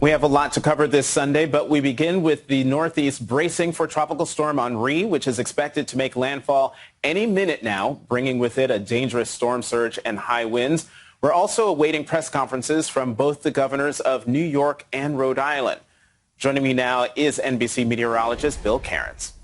We have a lot to cover this Sunday, but we begin with the Northeast bracing for Tropical Storm Henri, which is expected to make landfall any minute now, bringing with it a dangerous storm surge and high winds. We're also awaiting press conferences from both the governors of New York and Rhode Island. Joining me now is NBC meteorologist Bill Cairns.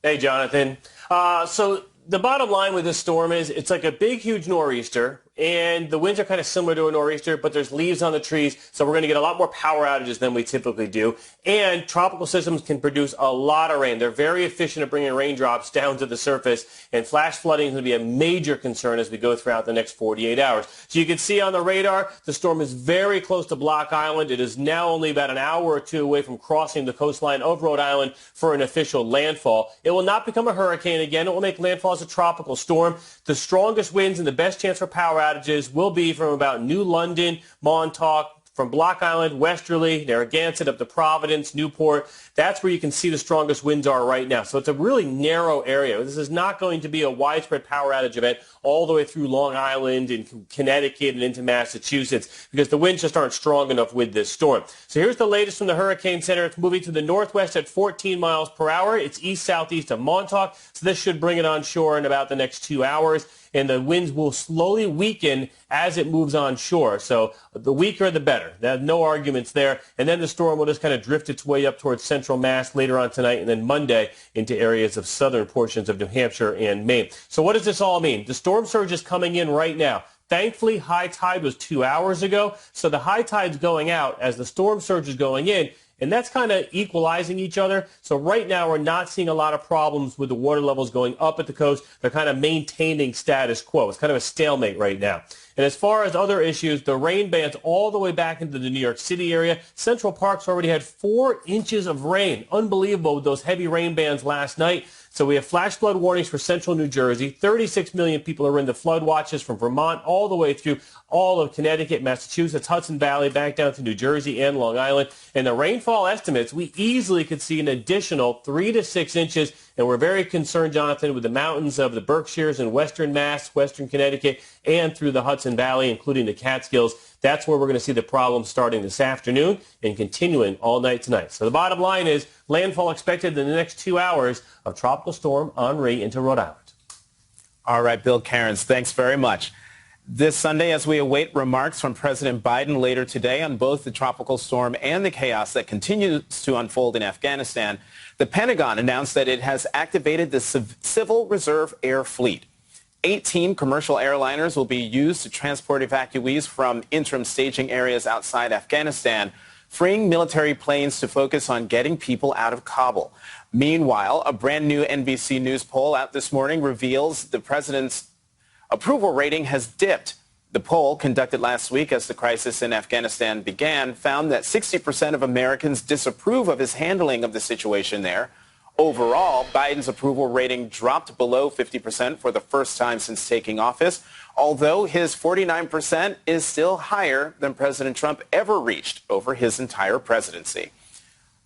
Hey, Jonathan. So the bottom line with this storm is it's like a big, huge nor'easter, and the winds are kind of similar to a nor'easter, but there's leaves on the trees, so we're going to get a lot more power outages than we typically do. And tropical systems can produce a lot of rain. They're very efficient at bringing raindrops down to the surface, and flash flooding is going to be a major concern as we go throughout the next 48 hours. So you can see on the radar, the storm is very close to Block Island. It is now only about an hour or two away from crossing the coastline of Rhode Island for an official landfall. It will not become a hurricane again. It will make landfall as a tropical storm. The strongest winds and the best chance for power outages will be from about New London, Montauk, from Block Island, westerly, Narragansett up to Providence, Newport. That's where you can see the strongest winds are right now. So it's a really narrow area. This is not going to be a widespread power outage event all the way through Long Island and Connecticut and into Massachusetts because the winds just aren't strong enough with this storm. So here's the latest from the Hurricane Center. It's moving to the northwest at 14 miles per hour. It's east-southeast of Montauk, so this should bring it on shore in about the next 2 hours. And the winds will slowly weaken as it moves on shore. So the weaker, the better. No arguments there. And then the storm will just kind of drift its way up towards central Mass later on tonight and then Monday into areas of southern portions of New Hampshire and Maine. So what does this all mean? The storm surge is coming in right now. Thankfully, high tide was 2 hours ago. So the high tide's going out as the storm surge is going in. And that's kind of equalizing each other. So right now, we're not seeing a lot of problems with the water levels going up at the coast. They're kind of maintaining status quo. It's kind of a stalemate right now. And as far as other issues, the rain bands all the way back into the New York City area. Central Park's already had 4 inches of rain. Unbelievable with those heavy rain bands last night. So we have flash flood warnings for central New Jersey. 36 million people are in the flood watches from Vermont all the way through all of Connecticut, Massachusetts, Hudson Valley, back down to New Jersey and Long Island. And the rainfall estimates, we easily could see an additional 3 to 6 inches. And we're very concerned, Jonathan, with the mountains of the Berkshires and western Mass, western Connecticut, and through the Hudson Valley, including the Catskills. That's where we're going to see the problem starting this afternoon and continuing all night tonight. So the bottom line is landfall expected in the next 2 hours of Tropical Storm Henri into Rhode Island. All right, Bill Cairns, thanks very much. This Sunday, as we await remarks from President Biden later today on both the tropical storm and the chaos that continues to unfold in Afghanistan, the Pentagon announced that it has activated the Civil Reserve Air Fleet. 18 commercial airliners will be used to transport evacuees from interim staging areas outside Afghanistan, freeing military planes to focus on getting people out of Kabul. Meanwhile, a brand new NBC News poll out this morning reveals the president's approval rating has dipped. The poll, conducted last week as the crisis in Afghanistan began, found that 60% of Americans disapprove of his handling of the situation there. Overall, Biden's approval rating dropped below 50% for the first time since taking office, although his 49% is still higher than President Trump ever reached over his entire presidency.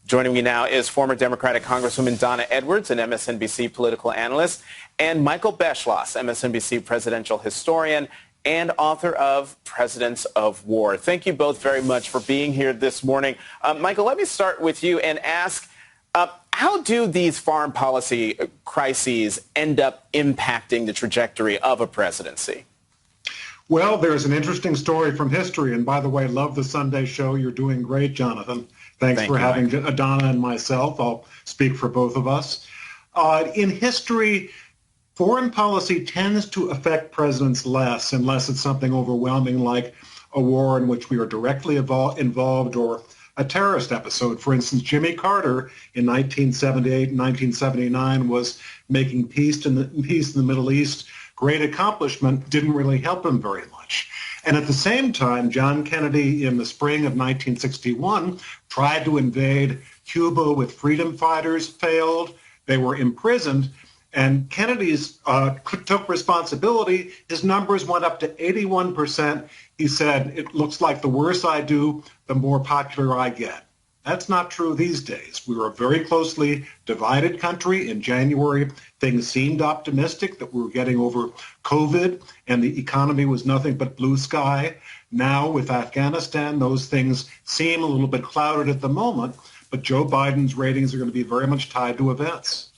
Joining me now is former Democratic Congresswoman Donna Edwards, an MSNBC political analyst, and Michael Beschloss, MSNBC presidential historian and author of Presidents of War. Thank you both very much for being here this morning. Michael, let me start with you and ask, how do these foreign policy crises end up impacting the trajectory of a presidency? Well, there's an interesting story from history. And by the way, love the Sunday show. You're doing great, Jonathan. Thanks for having Donna and myself. I'll speak for both of us. In history, foreign policy tends to affect presidents less unless it's something overwhelming like a war in which we are directly involved or a terrorist episode. For instance, Jimmy Carter in 1978 and 1979 was making peace in the Middle East. Great accomplishment, didn't really help him very much. And at the same time, John Kennedy in the spring of 1961 tried to invade Cuba with freedom fighters, failed. They were imprisoned. And Kennedy's took responsibility. His numbers went up to 81%. He said, it looks like the worse I do, the more popular I get. That's not true these days. We were a very closely divided country. In January, things seemed optimistic that we were getting over COVID and the economy was nothing but blue sky. Now, with Afghanistan, those things seem a little bit clouded at the moment, but Joe Biden's ratings are going to be very much tied to events.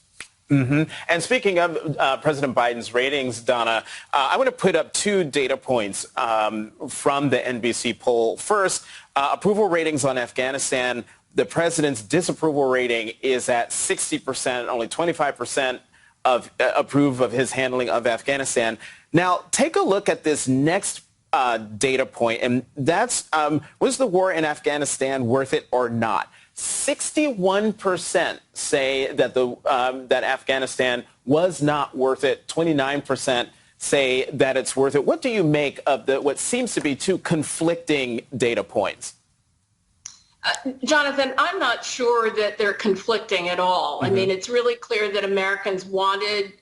Mm-hmm. And speaking of President Biden's ratings, Donna, I want to put up two data points from the NBC poll. First, approval ratings on Afghanistan. The president's disapproval rating is at 60%, only 25% of approve of his handling of Afghanistan. Now, take a look at this next data point, and that's was the war in Afghanistan worth it or not? 61% say that that Afghanistan was not worth it. 29% say that it's worth it. What do you make of what seems to be two conflicting data points? Jonathan, I'm not sure that they're conflicting at all. I mean, it's really clear that Americans wanted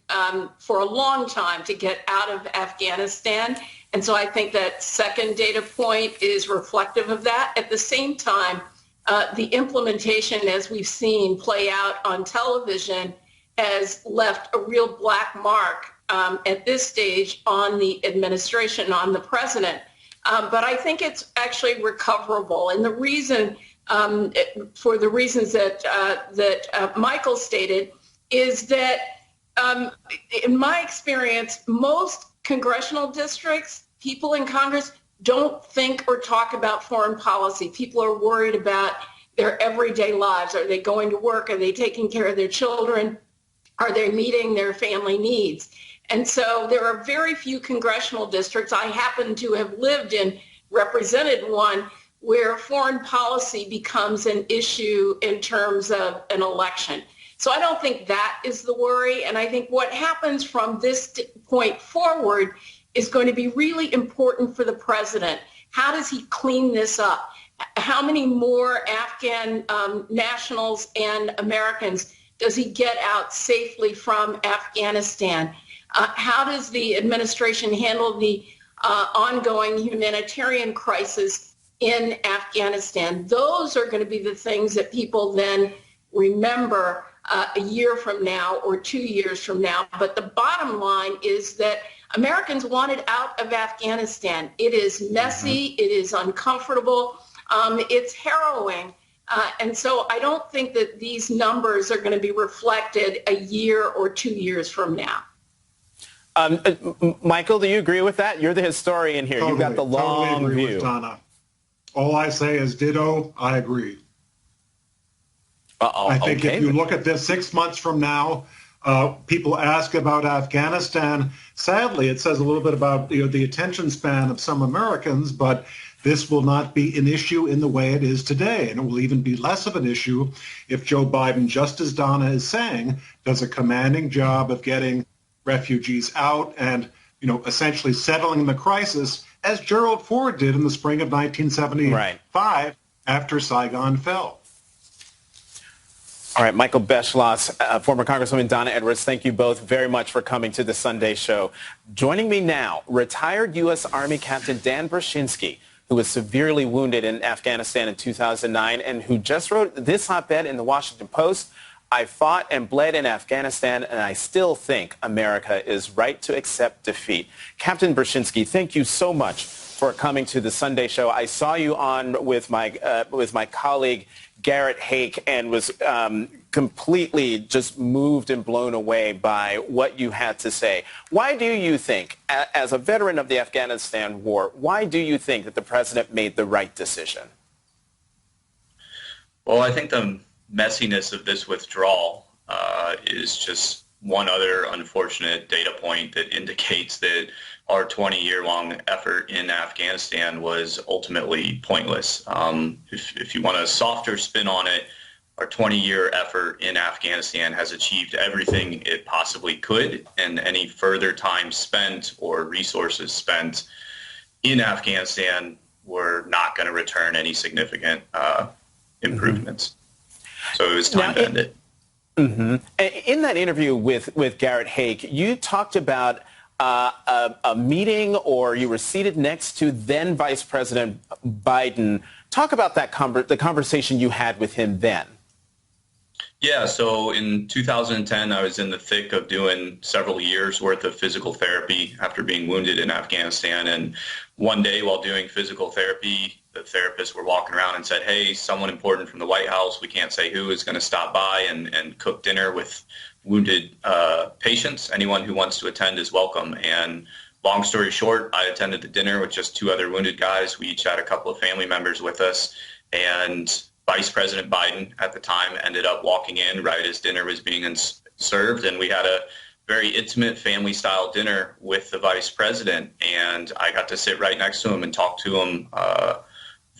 for a long time to get out of Afghanistan. And so I think that second data point is reflective of that. At the same time, the implementation, as we've seen play out on television, has left a real black mark at this stage on the administration, on the president. But I think it's actually recoverable. And the reason, for the reasons that Michael stated, is that in my experience, most congressional districts, people in Congress don't think or talk about foreign policy. People are worried about their everyday lives. Are they going to work? Are they taking care of their children? Are they meeting their family needs? And so there are very few congressional districts. I happen to have lived in, represented one, where foreign policy becomes an issue in terms of an election. So I don't think that is the worry. And I think what happens from this point forward is going to be really important for the president. How does he clean this up? How many more Afghan nationals and Americans does he get out safely from Afghanistan? How does the administration handle the ongoing humanitarian crisis in Afghanistan? Those are going to be the things that people then remember a year from now or 2 years from now. But the bottom line is that Americans wanted out of Afghanistan. It is messy. It is uncomfortable. It's harrowing. And so I don't think that these numbers are going to be reflected a year or 2 years from now. Michael, do you agree with that? You're the historian here. You've got the long agree view. With Donna. All I say is ditto. I agree. I think if you look at this 6 months from now, people ask about Afghanistan. Sadly, it says a little bit about the attention span of some Americans, but this will not be an issue in the way it is today. And it will even be less of an issue if Joe Biden, just as Donna is saying, does a commanding job of getting refugees out and essentially settling the crisis, as Gerald Ford did in the spring of 1975 after Saigon fell. All right, Michael Beschloss, former Congresswoman Donna Edwards, thank you both very much for coming to the Sunday Show. Joining me now, retired U.S. Army Captain Dan Brzezinski, who was severely wounded in Afghanistan in 2009 and who just wrote this op-ed in the Washington Post: "I fought and bled in Afghanistan, and I still think America is right to accept defeat." Captain Brzezinski, thank you so much for coming to the Sunday Show. I saw you on with my colleague Garrett Hake and was completely just moved and blown away by what you had to say. Why do you think, as a veteran of the Afghanistan war, why do you think that the president made the right decision? Well, I think the messiness of this withdrawal is just one other unfortunate data point that indicates that our 20-year-long effort in Afghanistan was ultimately pointless. If you want a softer spin on it, our 20-year effort in Afghanistan has achieved everything it possibly could, and any further time spent or resources spent in Afghanistan were not going to return any significant improvements. So it was time to end it. In that interview with Garrett Hake, you talked about a meeting, or you were seated next to then Vice President Biden Talk about that the conversation you had with him then. Yeah, so in 2010, I was in the thick of doing several years worth of physical therapy after being wounded in Afghanistan. And one day while doing physical therapy, the therapists were walking around and said, hey, someone important from the White House, we can't say who, is going to stop by and cook dinner with wounded patients. Anyone who wants to attend is welcome. And long story short, I attended the dinner with just 2 other wounded guys. We each had a couple of family members with us. And Vice President Biden at the time ended up walking in right as dinner was being served, and we had a very intimate family-style dinner with the Vice President, and I got to sit right next to him and talk to him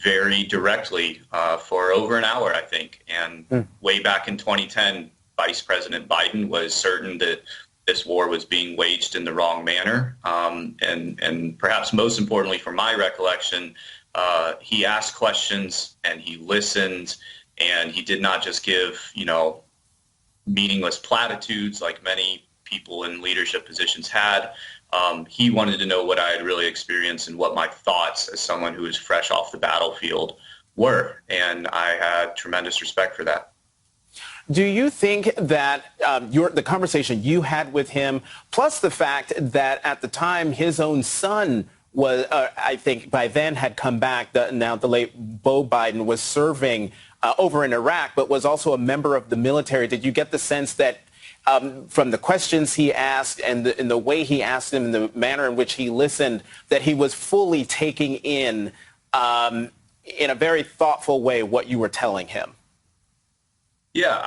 very directly for over an hour, I think. And way back in 2010, Vice President Biden was certain that this war was being waged in the wrong manner, and perhaps most importantly from my recollection, he asked questions and he listened, and he did not just give, meaningless platitudes like many people in leadership positions had. He wanted to know what I had really experienced and what my thoughts as someone who was fresh off the battlefield were. And I had tremendous respect for that. Do you think that the conversation you had with him, plus the fact that at the time his own son was, I think by then had come back, now the late Beau Biden was serving over in Iraq, but was also a member of the military. Did you get the sense that from the questions he asked and the way he asked them, and the manner in which he listened, that he was fully taking in a very thoughtful way what you were telling him? Yeah,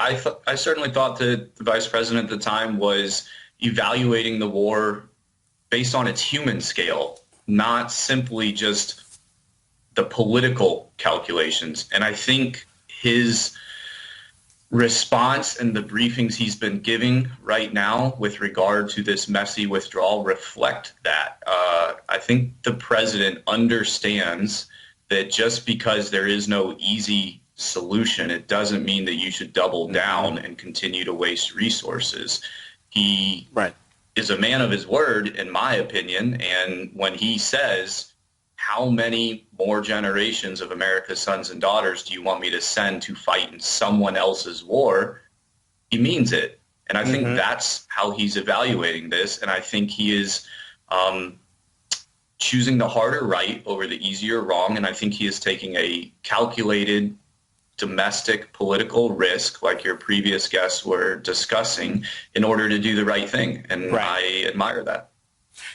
I certainly thought that the Vice President at the time was evaluating the war based on its human scale, not simply just the political calculations. And I think his response and the briefings he's been giving right now with regard to this messy withdrawal reflect that. I think the president understands that just because there is no easy solution, it doesn't mean that you should double down and continue to waste resources. He is a man of his word, in my opinion, and when he says, how many more generations of America's sons and daughters do you want me to send to fight in someone else's war, he means it. And I think that's how he's evaluating this, and I think he is choosing the harder right over the easier wrong, and I think he is taking a calculated domestic political risk, like your previous guests were discussing, in order to do the right thing. And I admire that.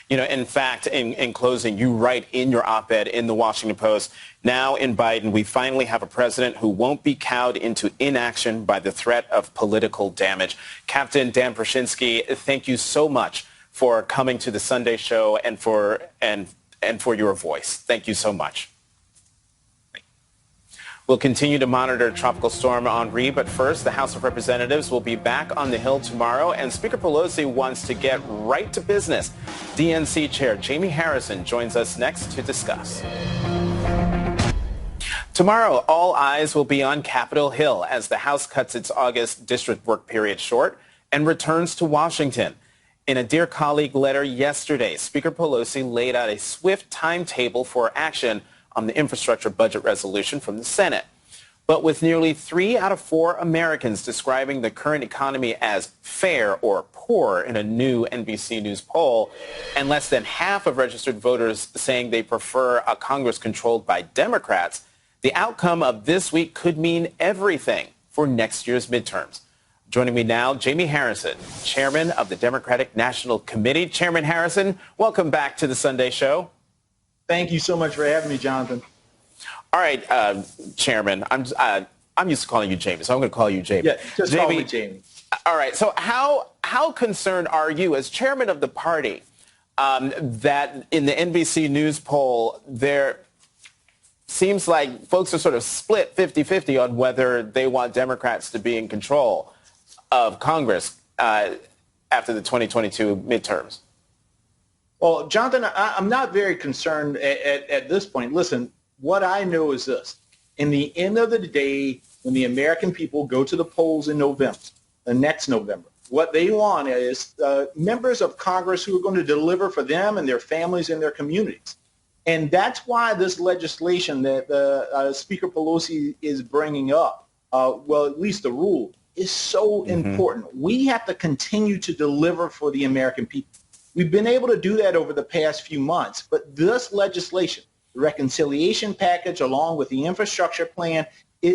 In fact, in closing, you write in your op-ed in the Washington Post, now in Biden, we finally have a president who won't be cowed into inaction by the threat of political damage. Captain Dan Brzezinski, thank you so much for coming to the Sunday show and for your voice. Thank you so much. We'll continue to monitor Tropical Storm Henri, but first, the House of Representatives will be back on the Hill tomorrow, and Speaker Pelosi wants to get right to business. DNC Chair Jamie Harrison joins us next to discuss. Tomorrow, all eyes will be on Capitol Hill as the House cuts its August district work period short and returns to Washington. In a Dear Colleague letter yesterday, Speaker Pelosi laid out a swift timetable for action on the infrastructure budget resolution from the Senate. But with nearly 3 out of 4 Americans describing the current economy as fair or poor in a new NBC News poll, and less than half of registered voters saying they prefer a Congress controlled by Democrats, the outcome of this week could mean everything for next year's midterms. Joining me now, Jamie Harrison, chairman of the Democratic National Committee. Chairman Harrison, welcome back to the Sunday Show. Thank you so much for having me, Jonathan. All right, Chairman, I'm used to calling you Jamie, so I'm going to call you Jamie. Yeah, just call me Jamie. All right, so how concerned are you as chairman of the party that in the NBC News poll there seems like folks are sort of split 50-50 on whether they want Democrats to be in control of Congress after the 2022 midterms? Well, Jonathan, I'm not very concerned at this point. Listen, what I know is this. In the end of the day, when the American people go to the polls in November, the next November, what they want is members of Congress who are going to deliver for them and their families and their communities. And that's why this legislation that Speaker Pelosi is bringing up, well, at least the rule, is so important. We have to continue to deliver for the American people. We've been able to do that over the past few months, but this legislation, the reconciliation package along with the infrastructure plan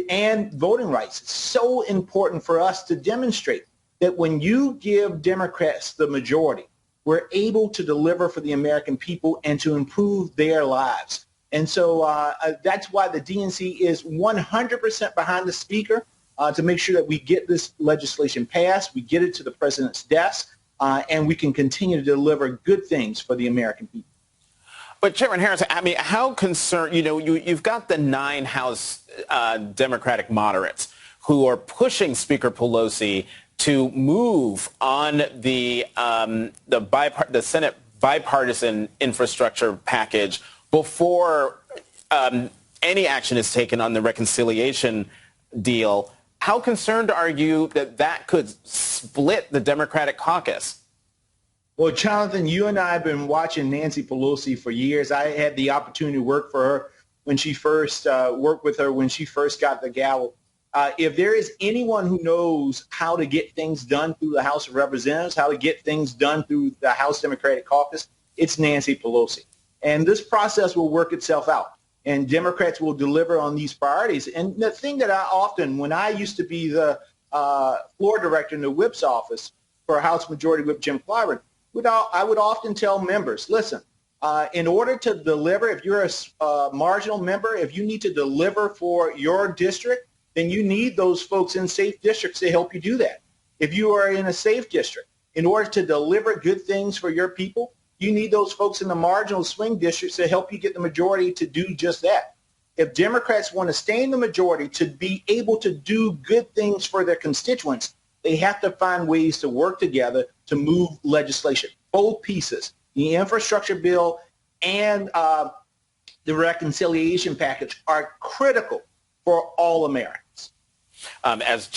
and voting rights, is so important for us to demonstrate that when you give Democrats the majority, we're able to deliver for the American people and to improve their lives. And so that's why the DNC is 100% behind the Speaker to make sure that we get this legislation passed, we get it to the president's desk, and we can continue to deliver good things for the American people. But Chairman Harris, I mean, how concerned, you've got the 9 House Democratic moderates who are pushing Speaker Pelosi to move on the Senate bipartisan infrastructure package before any action is taken on the reconciliation deal. How concerned are you that that could split the Democratic caucus? Well, Jonathan, you and I have been watching Nancy Pelosi for years. I had the opportunity to work for her when she first worked with her when she first got the gavel. If there is anyone who knows how to get things done through the House of Representatives, how to get things done through the House Democratic Caucus, it's Nancy Pelosi. And this process will work itself out, and Democrats will deliver on these priorities. And the thing that I often, when I used to be the floor director in the whip's office for House Majority Whip Jim Clyburn, I would often tell members, listen, in order to deliver, if you're a marginal member, if you need to deliver for your district, then you need those folks in safe districts to help you do that. If you are in a safe district, in order to deliver good things for your people, you need those folks in the marginal swing districts to help you get the majority to do just that. If Democrats want to stay in the majority to be able to do good things for their constituents, they have to find ways to work together to move legislation. Both pieces, the infrastructure bill and the reconciliation package, are critical for all Americans. As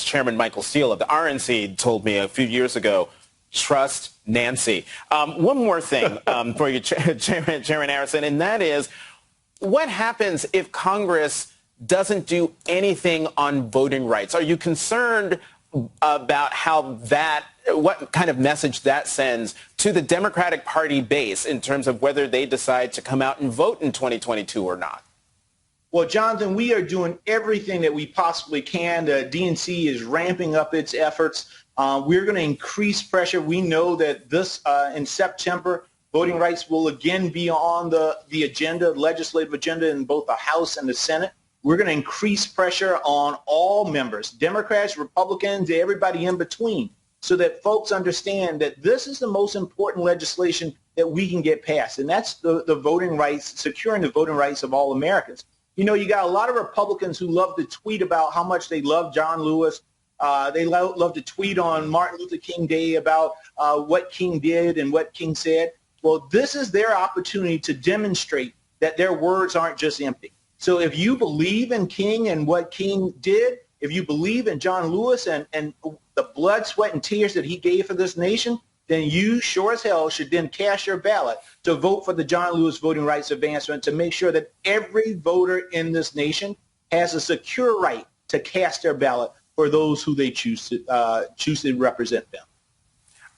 Chairman Michael Steele of the RNC told me a few years ago, trust Nancy. One more thing for you, Chairman Harrison, and that is, what happens if Congress doesn't do anything on voting rights? Are you concerned about what kind of message that sends to the Democratic Party base in terms of whether they decide to come out and vote in 2022 or not? Well, Jonathan, we are doing everything that we possibly can. The DNC is ramping up its efforts. We're going to increase pressure. We know that this in September, voting rights will again be on the agenda, legislative agenda in both the House and the Senate. We're going to increase pressure on all members, Democrats, Republicans, everybody in between, so that folks understand that this is the most important legislation that we can get passed, and that's the voting rights, securing the voting rights of all Americans. You know, you got a lot of Republicans who love to tweet about how much they love John Lewis. They love to tweet on Martin Luther King Day about what King did and what King said. Well, this is their opportunity to demonstrate that their words aren't just empty. So if you believe in King and what King did, if you believe in John Lewis and the blood, sweat, and tears that he gave for this nation, then you sure as hell should then cast your ballot to vote for the John Lewis Voting Rights Advancement to make sure that every voter in this nation has a secure right to cast their ballot for those who they choose to represent them.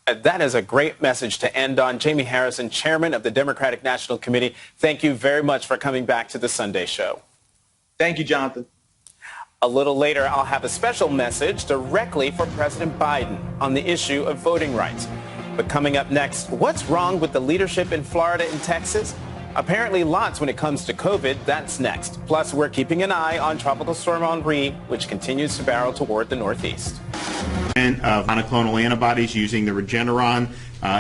That is a great message to end on. Jamie Harrison, Chairman of the Democratic National Committee, thank you very much for coming back to the Sunday Show. Thank you, Jonathan. A little later, I'll have a special message directly for President Biden on the issue of voting rights. But coming up next, what's wrong with the leadership in Florida and Texas? Apparently lots when it comes to COVID. That's next. Plus, we're keeping an eye on Tropical Storm Henri, which continues to barrel toward the northeast. Of monoclonal antibodies using the Regeneron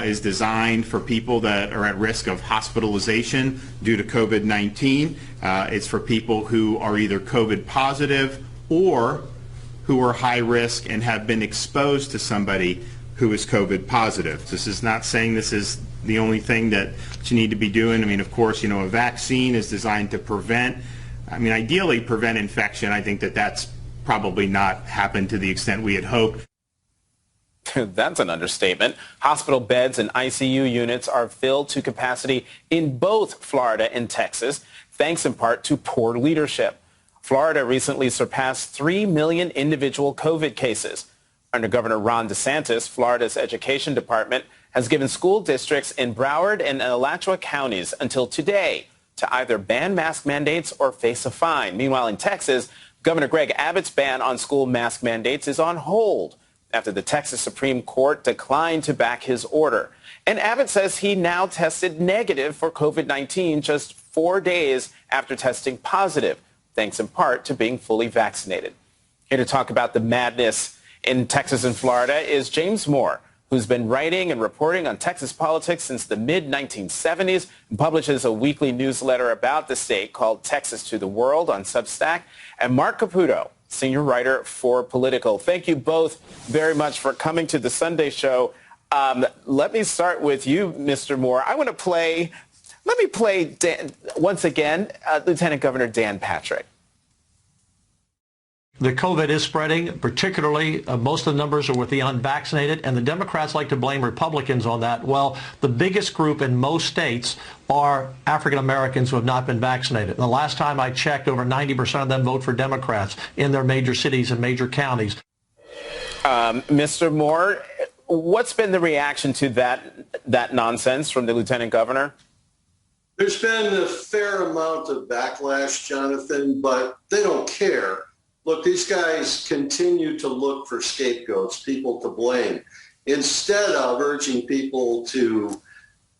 is designed for people that are at risk of hospitalization due to COVID-19. It's for people who are either COVID positive or who are high risk and have been exposed to somebody who is COVID positive. This is not saying this is the only thing that you need to be doing. I mean, of course, a vaccine is designed to ideally prevent infection. I think that that's probably not happened to the extent we had hoped. That's an understatement. Hospital beds and ICU units are filled to capacity in both Florida and Texas, thanks in part to poor leadership. Florida recently surpassed 3 million individual COVID cases. Under Governor Ron DeSantis, Florida's education department has given school districts in Broward and Alachua counties until today to either ban mask mandates or face a fine. Meanwhile, in Texas, Governor Greg Abbott's ban on school mask mandates is on hold after the Texas Supreme Court declined to back his order. And Abbott says he now tested negative for COVID-19 just 4 days after testing positive, thanks in part to being fully vaccinated. Here to talk about the madness in Texas and Florida is James Moore, who's been writing and reporting on Texas politics since the mid-1970s and publishes a weekly newsletter about the state called Texas to the World on Substack, and Mark Caputo, senior writer for Political. Thank you both very much for coming to the Sunday show. Let me start with you, Mr. Moore. Let me play once again, Lieutenant Governor Dan Patrick. The COVID is spreading, particularly most of the numbers are with the unvaccinated, and the Democrats like to blame Republicans on that. Well, the biggest group in most states are African Americans who have not been vaccinated. And the last time I checked, over 90% of them vote for Democrats in their major cities and major counties. Mr. Moore, what's been the reaction to that nonsense from the Lieutenant Governor? There's been a fair amount of backlash, Jonathan, but they don't care. Look, these guys continue to look for scapegoats, people to blame, instead of urging people to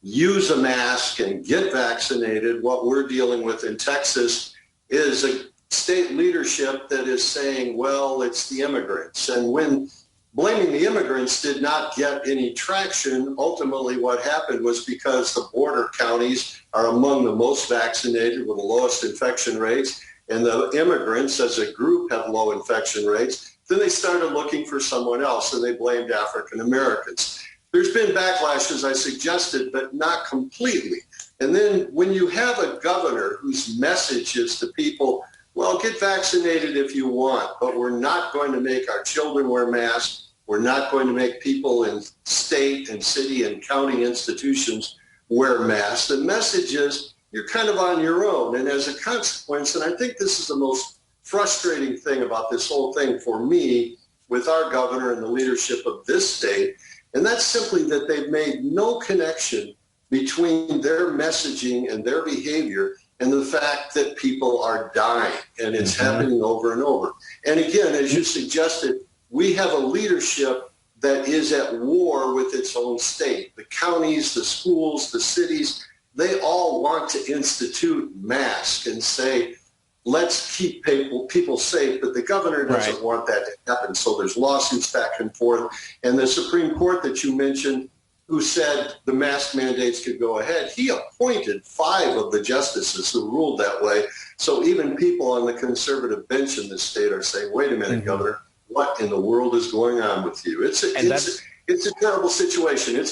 use a mask and get vaccinated. What we're dealing with in Texas is a state leadership that is saying, well, it's the immigrants. And when blaming the immigrants did not get any traction, ultimately what happened was because the border counties are among the most vaccinated with the lowest infection rates, and the immigrants as a group have low infection rates, then they started looking for someone else, and they blamed African Americans. There's been backlash, as I suggested, but not completely. And then when you have a governor whose message is to people, well, get vaccinated if you want, but we're not going to make our children wear masks. We're not going to make people in state and city and county institutions wear masks. The message is, you're kind of on your own. And as a consequence, and I think this is the most frustrating thing about this whole thing for me with our governor and the leadership of this state, and that's simply that they've made no connection between their messaging and their behavior and the fact that people are dying, and it's happening over and over. And again, as you suggested, we have a leadership that is at war with its own state. The counties, the schools, the cities, they all want to institute masks and say, let's keep people safe, but the governor doesn't want that to happen. So there's lawsuits back and forth. And the Supreme Court that you mentioned, who said the mask mandates could go ahead, he appointed 5 of the justices who ruled that way. So even people on the conservative bench in this state are saying, wait a minute, Governor, what in the world is going on with you? It's a terrible situation.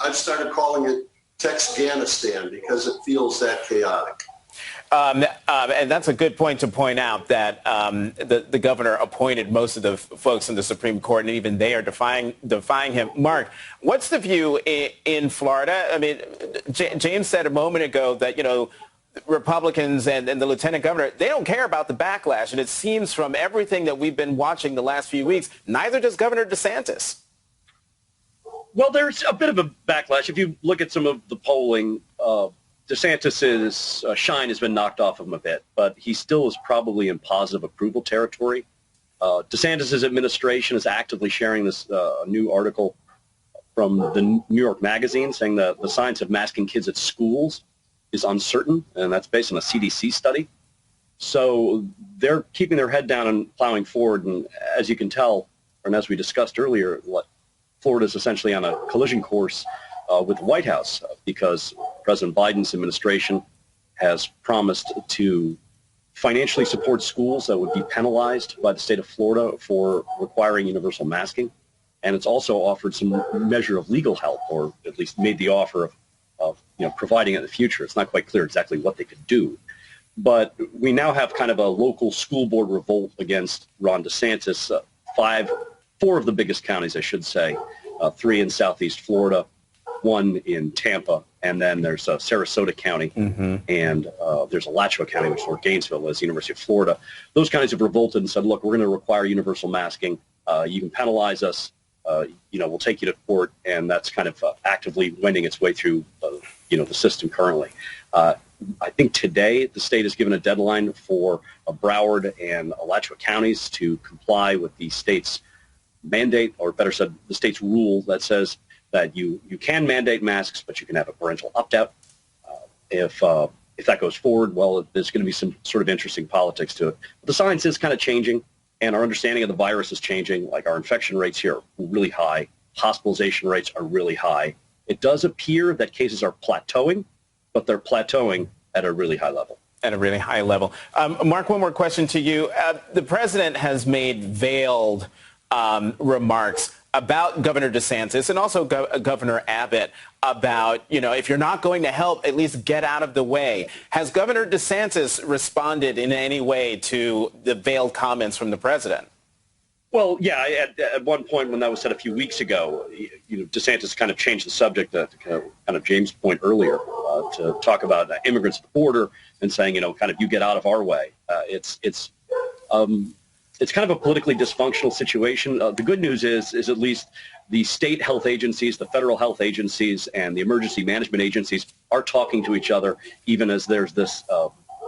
I've started calling it Texganistan because it feels that chaotic. And that's a good point to point out that the governor appointed most of the folks in the Supreme Court, and even they are defying him. Mark, what's the view in Florida? I mean, James said a moment ago that, Republicans and the lieutenant governor, they don't care about the backlash. And it seems from everything that we've been watching the last few weeks, neither does Governor DeSantis. Well, there's a bit of a backlash. If you look at some of the polling, DeSantis's shine has been knocked off of him a bit, but he still is probably in positive approval territory. DeSantis's administration is actively sharing this new article from the New York Magazine saying that the science of masking kids at schools is uncertain, and that's based on a CDC study. So they're keeping their head down and plowing forward, and as you can tell, and as we discussed earlier, Florida is essentially on a collision course with the White House because President Biden's administration has promised to financially support schools that would be penalized by the state of Florida for requiring universal masking. And it's also offered some measure of legal help, or at least made the offer of providing it in the future. It's not quite clear exactly what they could do. But we now have kind of a local school board revolt against Ron DeSantis. 4 of the biggest counties, I should say, 3 in Southeast Florida, 1 in Tampa, and then there's Sarasota County, and there's Alachua County, which is where Gainesville is, University of Florida. Those counties have revolted and said, look, we're going to require universal masking. You can penalize us. We'll take you to court, and that's kind of actively wending its way through, the system currently. I think today the state has given a deadline for Broward and Alachua counties to comply with the state's mandate, or better said, the state's rule that says that you can mandate masks, but you can have a parental opt-out. If that goes forward, well, there's going to be some sort of interesting politics to it. But the science is kind of changing, and our understanding of the virus is changing. Like, our infection rates here are really high. Hospitalization rates are really high. It does appear that cases are plateauing, but they're plateauing at a really high level. At a really high level. Mark, one more question to you. The president has made veiled remarks about Governor DeSantis and also Governor Abbott about, if you're not going to help, at least get out of the way. Has Governor DeSantis responded in any way to the veiled comments from the president? Well, yeah, at one point when that was said a few weeks ago, DeSantis kind of changed the subject to kind of James' point earlier to talk about immigrants at the border and saying, kind of, you get out of our way. It's kind of a politically dysfunctional situation. The good news is at least the state health agencies, the federal health agencies, and the emergency management agencies are talking to each other, even as there's this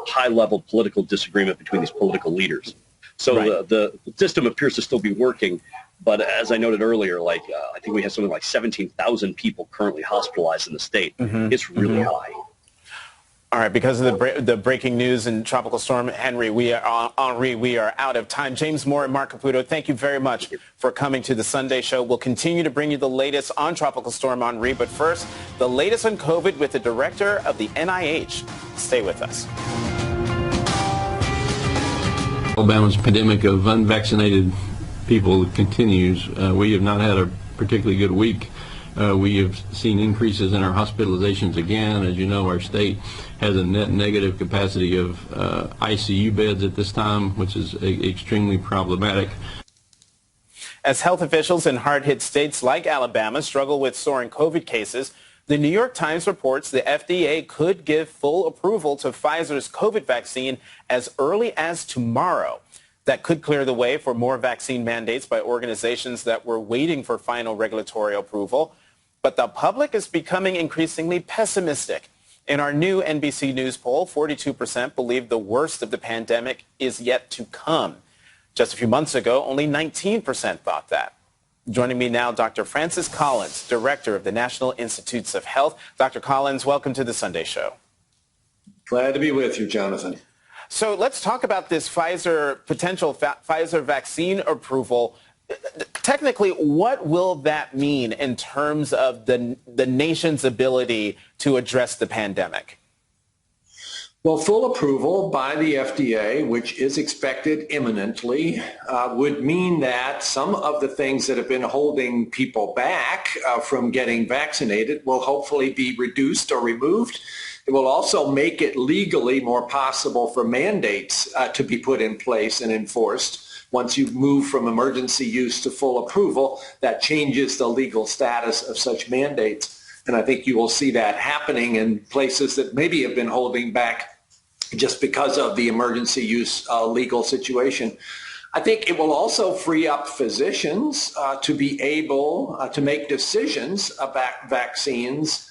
high-level political disagreement between these political leaders. So right. The system appears to still be working, but as I noted earlier, I think we have something like 17,000 people currently hospitalized in the state. It's really high. All right, because of the breaking news in Tropical Storm Henri, we are out of time. James Moore and Mark Caputo, thank you very much for coming to the Sunday Show. We'll continue to bring you the latest on Tropical Storm Henri, but first, the latest on COVID with the director of the NIH. Stay with us. Alabama's pandemic of unvaccinated people continues. We have not had a particularly good week. We have seen increases in our hospitalizations again. As you know, our state has a net negative capacity of ICU beds at this time, which is extremely problematic. As health officials in hard-hit states like Alabama struggle with soaring COVID cases, the New York Times reports the FDA could give full approval to Pfizer's COVID vaccine as early as tomorrow. That could clear the way for more vaccine mandates by organizations that were waiting for final regulatory approval. But the public is becoming increasingly pessimistic. In our new NBC News poll, 42% believe the worst of the pandemic is yet to come. Just a few months ago, only 19% thought that. Joining me now, Dr. Francis Collins, Director of the National Institutes of Health. Dr. Collins, welcome to the Sunday Show. Glad to be with you, Jonathan. So let's talk about this potential Pfizer vaccine approval. Technically, what will that mean in terms of the nation's ability to address the pandemic? Well, full approval by the FDA, which is expected imminently, would mean that some of the things that have been holding people back from getting vaccinated will hopefully be reduced or removed. It will also make it legally more possible for mandates to be put in place and enforced. Once you move from emergency use to full approval, that changes the legal status of such mandates. And I think you will see that happening in places that maybe have been holding back just because of the emergency use legal situation. I think it will also free up physicians to be able to make decisions about vaccines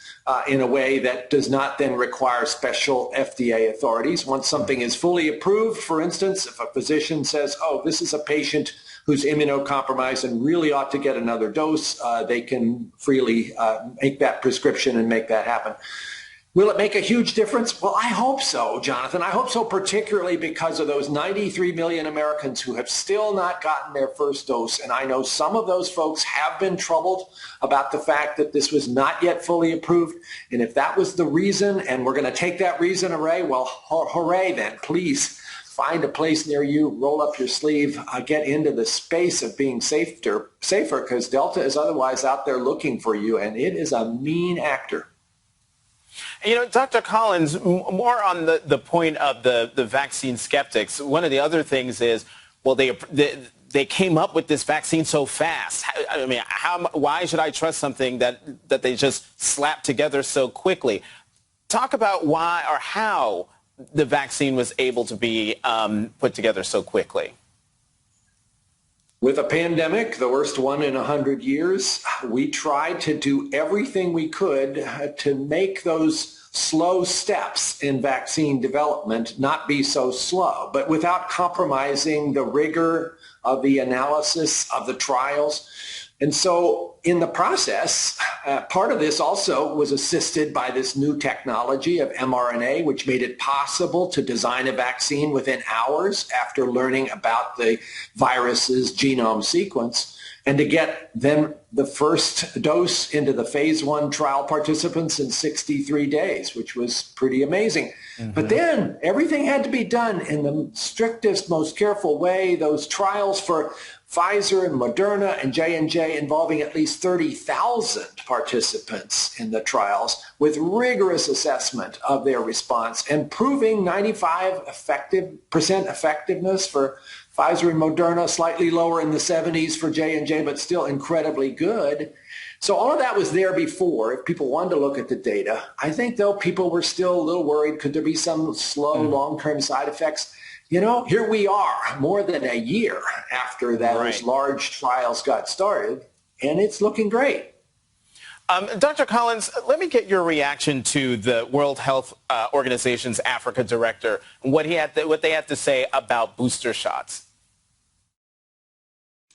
in a way that does not then require special FDA authorities. Once something is fully approved, for instance, if a physician says, oh, this is a patient who's immunocompromised and really ought to get another dose, they can freely make that prescription and make that happen. Will it make a huge difference? Well, I hope so, Jonathan. I hope so, particularly because of those 93 million Americans who have still not gotten their first dose. And I know some of those folks have been troubled about the fact that this was not yet fully approved. And if that was the reason, and we're going to take that reason away, well, hooray then. Please find a place near you, roll up your sleeve, get into the space of being safer, because Delta is otherwise out there looking for you, and it is a mean actor. You know, Dr. Collins, more on the point of the vaccine skeptics, one of the other things is, well, the they came up with this vaccine so fast. I mean, why should I trust something that they just slapped together so quickly? Talk about why or how the vaccine was able to be put together so quickly. With a pandemic, the worst one in 100 years, we tried to do everything we could to make those slow steps in vaccine development not be so slow, but without compromising the rigor of the analysis of the trials. And so in the process, part of this also was assisted by this new technology of mRNA, which made it possible to design a vaccine within hours after learning about the virus's genome sequence, and to get then the first dose into the phase 1 trial participants in 63 days, which was pretty amazing. But then everything had to be done in the strictest, most careful way. Those trials for Pfizer and Moderna and J&J involving at least 30,000 participants in the trials with rigorous assessment of their response and proving 95% effectiveness for Pfizer and Moderna, slightly lower in the 70s for J&J, but still incredibly good. So all of that was there before, if people wanted to look at the data. I think, though, people were still a little worried. Could there be some slow, long-term side effects? You know, here we are more than a year after those large trials got started, and it's looking great. Dr. Collins, let me get your reaction to the World Health Organization's Africa director, and what they had to say about booster shots.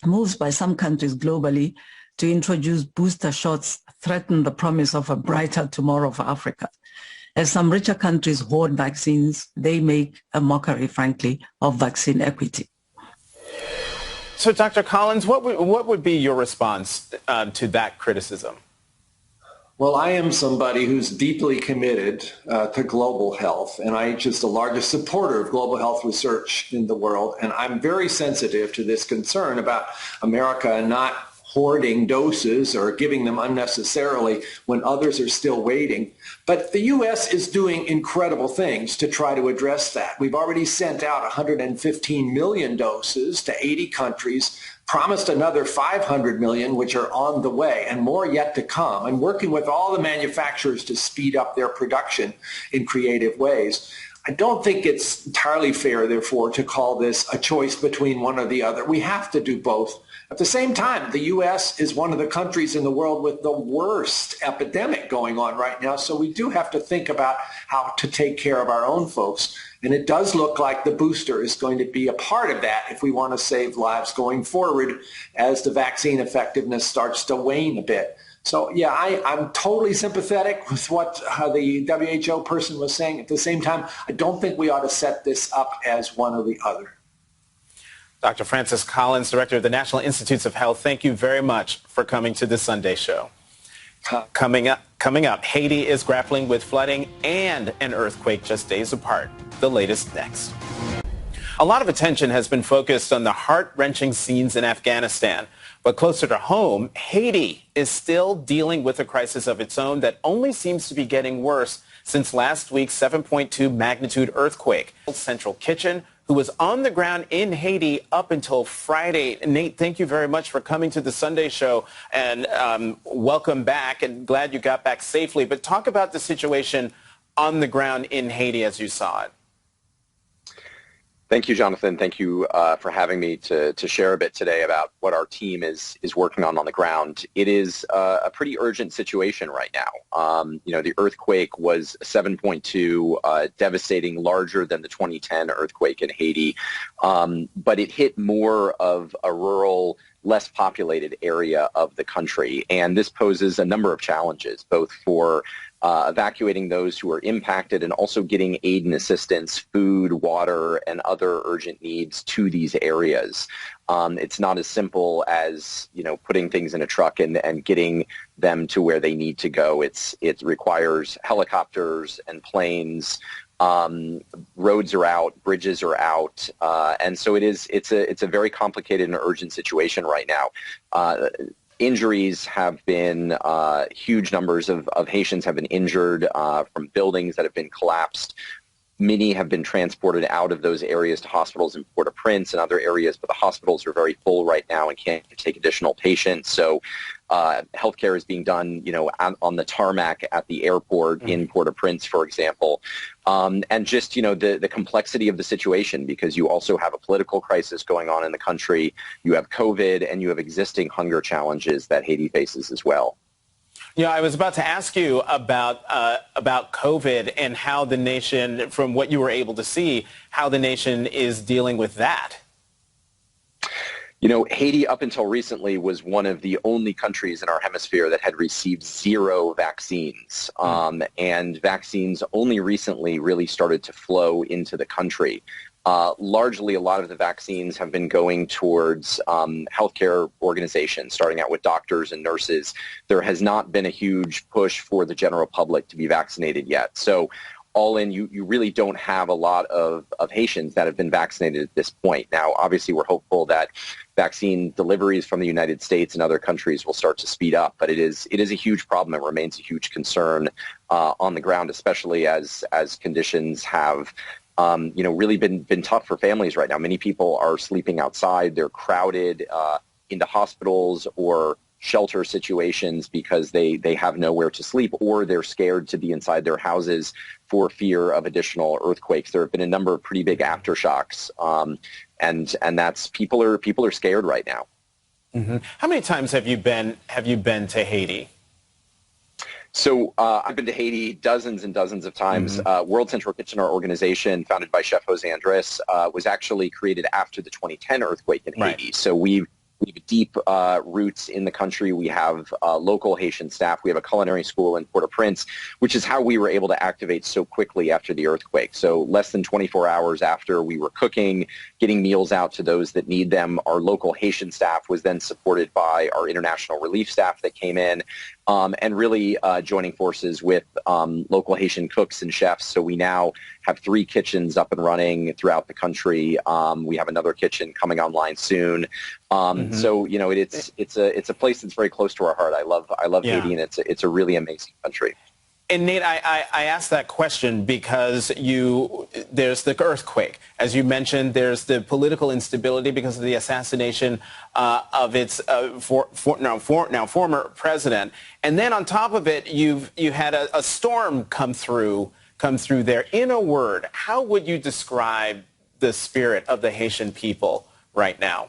Moves by some countries globally to introduce booster shots threaten the promise of a brighter tomorrow for Africa. As some richer countries hoard vaccines, they make a mockery, frankly, of vaccine equity. So, Dr. Collins, what would be your response to that criticism? Well, I am somebody who's deeply committed to global health, and I'm just the largest supporter of global health research in the world, and I'm very sensitive to this concern about America not hoarding doses or giving them unnecessarily when others are still waiting. But the U.S. is doing incredible things to try to address that. We've already sent out 115 million doses to 80 countries, promised another 500 million, which are on the way, and more yet to come, and working with all the manufacturers to speed up their production in creative ways. I don't think it's entirely fair, therefore, to call this a choice between one or the other. We have to do both. At the same time, the U.S. is one of the countries in the world with the worst epidemic going on right now, so we do have to think about how to take care of our own folks. And it does look like the booster is going to be a part of that if we want to save lives going forward as the vaccine effectiveness starts to wane a bit. So, yeah, I'm totally sympathetic with what the WHO person was saying. At the same time, I don't think we ought to set this up as one or the other. Dr. Francis Collins, Director of the National Institutes of Health, thank you very much for coming to the Sunday Show. Coming up, Haiti is grappling with flooding and an earthquake just days apart. The latest next. A lot of attention has been focused on the heart-wrenching scenes in Afghanistan. But closer to home, Haiti is still dealing with a crisis of its own that only seems to be getting worse since last week's 7.2 magnitude earthquake. Central Kitchen, who was on the ground in Haiti up until Friday. Nate, thank you very much for coming to the Sunday Show, and welcome back, and glad you got back safely. But talk about the situation on the ground in Haiti as you saw it. Thank you, Jonathan. Thank you for having me to share a bit today about what our team is working on the ground. It is a pretty urgent situation right now. The earthquake was 7.2, devastating, larger than the 2010 earthquake in Haiti, but it hit more of a rural, less populated area of the country. And this poses a number of challenges, both for evacuating those who are impacted and also getting aid and assistance, food, water, and other urgent needs to these areas. It's not as simple as, putting things in a truck and getting them to where they need to go. It requires helicopters and planes. Roads are out, bridges are out, and so it's a very complicated and urgent situation right now. Injuries have been, huge numbers of Haitians have been injured from buildings that have been collapsed. Many have been transported out of those areas to hospitals in Port-au-Prince and other areas, but the hospitals are very full right now and can't take additional patients. So healthcare is being done, on the tarmac at the airport in Port-au-Prince, for example. And just, the complexity of the situation, because you also have a political crisis going on in the country, you have COVID, and you have existing hunger challenges that Haiti faces as well. Yeah, I was about to ask you about COVID and how the nation, from what you were able to see, how the nation is dealing with that. Haiti up until recently was one of the only countries in our hemisphere that had received 0 vaccines. And vaccines only recently really started to flow into the country. Largely, a lot of the vaccines have been going towards healthcare organizations, starting out with doctors and nurses. There has not been a huge push for the general public to be vaccinated yet. So all in, you really don't have a lot of Haitians that have been vaccinated at this point. Now, obviously, we're hopeful that vaccine deliveries from the United States and other countries will start to speed up, but it is a huge problem. It remains a huge concern on the ground, especially as conditions have really been tough for families right now. Many people are sleeping outside. They're crowded into hospitals or shelter situations because they have nowhere to sleep, or they're scared to be inside their houses for fear of additional earthquakes. There have been a number of pretty big aftershocks, and that's people are scared right now. Mm-hmm. How many times have you been to Haiti? So I've been to Haiti dozens and dozens of times. World Central Kitchen, our organization, founded by Chef Jose Andres, was actually created after the 2010 earthquake in Haiti. So we have deep roots in the country. We have local Haitian staff. We have a culinary school in Port-au-Prince, which is how we were able to activate so quickly after the earthquake. So less than 24 hours after, we were cooking, getting meals out to those that need them. Our local Haitian staff was then supported by our international relief staff that came in, and really joining forces with local Haitian cooks and chefs. So we now have 3 kitchens up and running throughout the country. We have another kitchen coming online soon. So it's a place that's very close to our heart. I love Haiti, and it's a really amazing country. And Nate, I asked that question because there's the earthquake. As you mentioned, there's the political instability because of the assassination of its former president. And then on top of it, you had a storm come through there. In a word, how would you describe the spirit of the Haitian people right now?